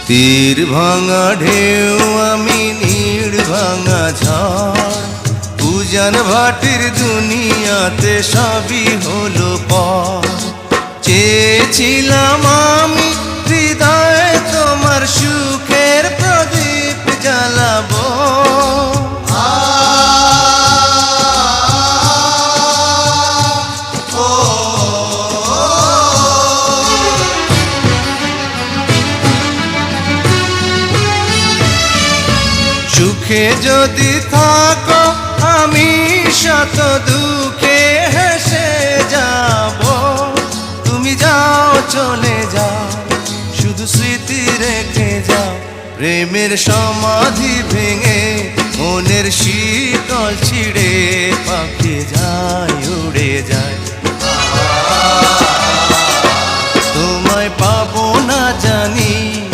তীর ভাঙা ঢেউ আমি নীড় ভাঙা ঝড়, উজান ভাটির দুনিয়াতে সবই হলো পর। চেয়েছিলাম আমি হৃদয়ে তোমার সুখের প্রদীপ জ্বালাবো, সুখে যদি থাকো আমি শত দুঃখে হেসে যাব। তুমি যাও চলে যাও, শুধু স্মৃতি রেখে যাও। প্রেমের সমাধি ভেঙে মনের শীতল ছিঁড়ে পাখি যায় উড়ে যায়।